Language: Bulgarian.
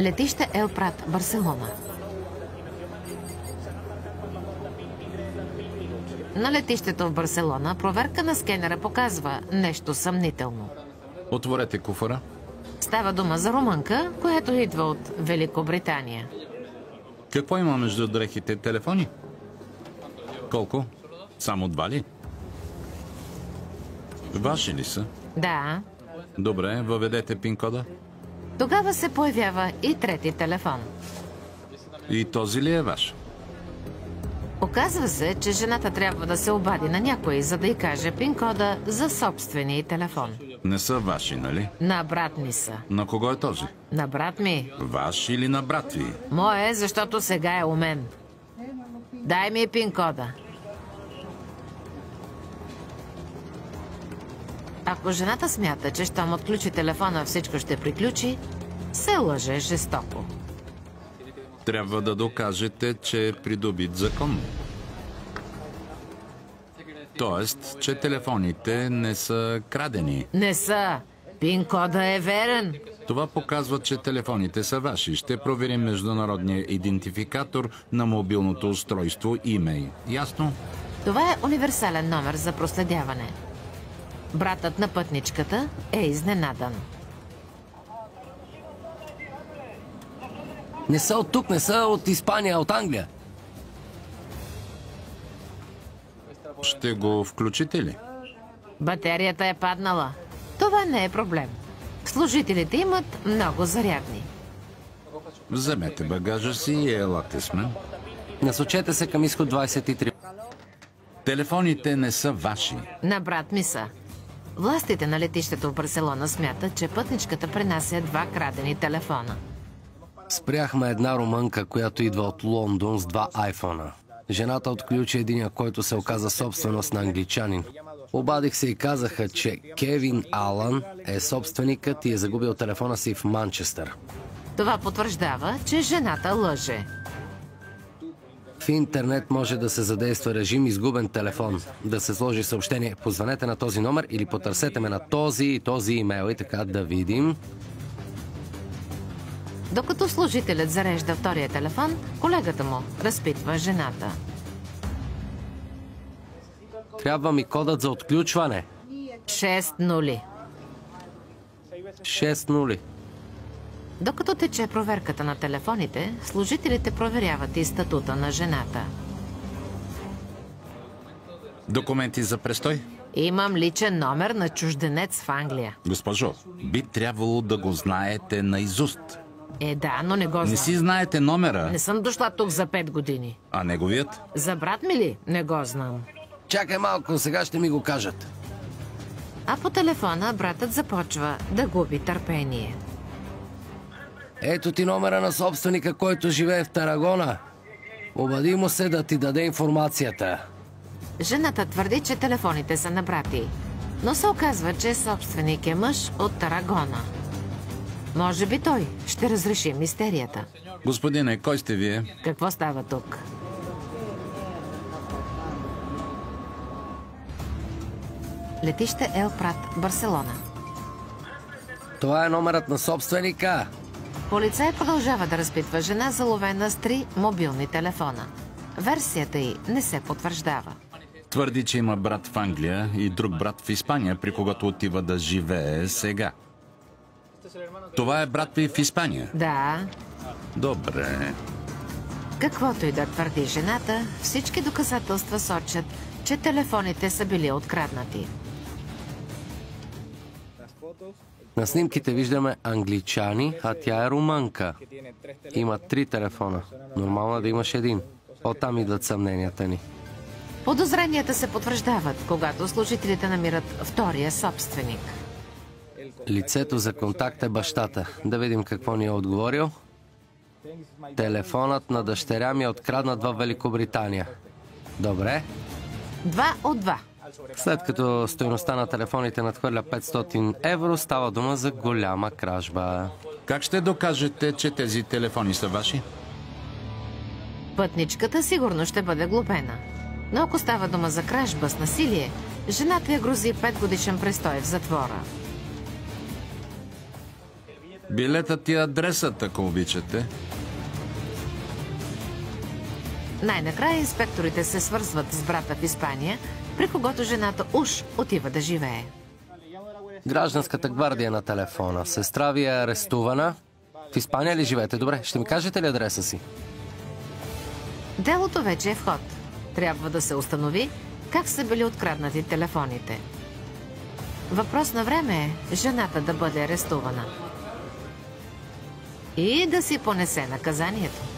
Летище Ел Прат, Барселона. На летището в Барселона проверка на скенера показва нещо съмнително. Отворете куфара. Става дума за румънка, която идва от Великобритания. Какво има между дрехите? Телефони? Колко? Само 2 ли? Ваши ли са? Да. Добре, въведете пин-кода. Тогава се появява и трети телефон. И този ли е ваш? Оказва се, че жената трябва да се обади на някой, за да й каже пин-кода за собствения телефон. Не са ваши, нали? На брат ми са. На кого е този? На брат ми. Ваш или на брат ви? Мое, защото сега е у мен. Дай ми пин-кода. Ако жената смята, че щом отключи телефона всичко ще приключи, се лъже жестоко. Трябва да докажете, че е придобит законно. Тоест, че телефоните не са крадени. Не са. Пин-кода е верен. Това показва, че телефоните са ваши. Ще проверим международния идентификатор на мобилното устройство имей. Ясно? Това е универсален номер за проследяване. Братът на пътничката е изненадан. Не са от тук, не са от Испания, а от Англия. Ще го включите ли? Батерията е паднала. Това не е проблем. Служителите имат много зарядни. Вземете багажа си и елате с мен. Насочете се към изход 23. Телефоните не са ваши. На брат ми са. Властите на летището в Барселона смятат, че пътничката пренася 2 крадени телефона. Спряхме една румънка, която идва от Лондон с 2 айфона. Жената отключи единия, който се оказа собственост на англичанин. Обадих се и казаха, че Кевин Алън е собственикът и е загубил телефона си в Манчестър. Това потвърждава, че жената лъже. В интернет може да се задейства режим изгубен телефон. Да се сложи съобщение: позванете на този номер или потърсете ме на този и този имейл, и така да видим. Докато служителят зарежда втория телефон, колегата му разпитва жената. Трябва ми кодът за отключване. 6 нули. 6 нули. Докато тече проверката на телефоните, служителите проверяват и статута на жената. Документи за престой? Имам личен номер на чужденец в Англия. Госпожо, би трябвало да го знаете наизуст. Да, но не го знам. Не си знаете номера. Не съм дошла тук за 5 години. А неговият? За брат ми ли? Не го знам. Чакай малко, сега ще ми го кажат. А по телефона братът започва да губи търпение. Ето ти номера на собственика, който живее в Тарагона. Обади му се да ти даде информацията. Жената твърди, че телефоните са на брати, но се оказва, че собственик е мъж от Тарагона. Може би той ще разреши мистерията. Господине, кой сте вие? Какво става тук? Летище Ел Прат, Барселона. Това е номерът на собственика. Полицай продължава да разпитва жена, заловена с 3 мобилни телефона. Версията й не се потвърждава. Твърди, че има брат в Англия и друг брат в Испания, при когото отива да живее сега. Това е брат ви в Испания? Да. Добре. Каквото и да твърди жената, всички доказателства сочат, че телефоните са били откраднати. На снимките виждаме англичани, а тя е румънка. Има 3 телефона. Нормално е да имаш един. Оттам идват съмненията ни. Подозренията се потвърждават, когато служителите намират втория собственик. Лицето за контакт е бащата. Да видим какво ни е отговорил. Телефонът на дъщеря ми е откраднат в Великобритания. Добре. 2 от 2. След като стойността на телефоните надхвърля 500 евро, става дума за голяма кражба. Как ще докажете, че тези телефони са ваши? Пътничката сигурно ще бъде глобена. Но ако става дума за кражба с насилие, жената я грози 5-годишен престой в затвора. Билетът и адресът, ако обичате. Най-накрая инспекторите се свързват с брата в Испания, при когото жената уж отива да живее. Гражданската гвардия на телефона. Сестра ви е арестувана. В Испания ли живеете? Добре, ще ми кажете ли адреса си? Делото вече е в ход. Трябва да се установи как са били откраднати телефоните. Въпрос на време е жената да бъде арестувана и да си понесе наказанието.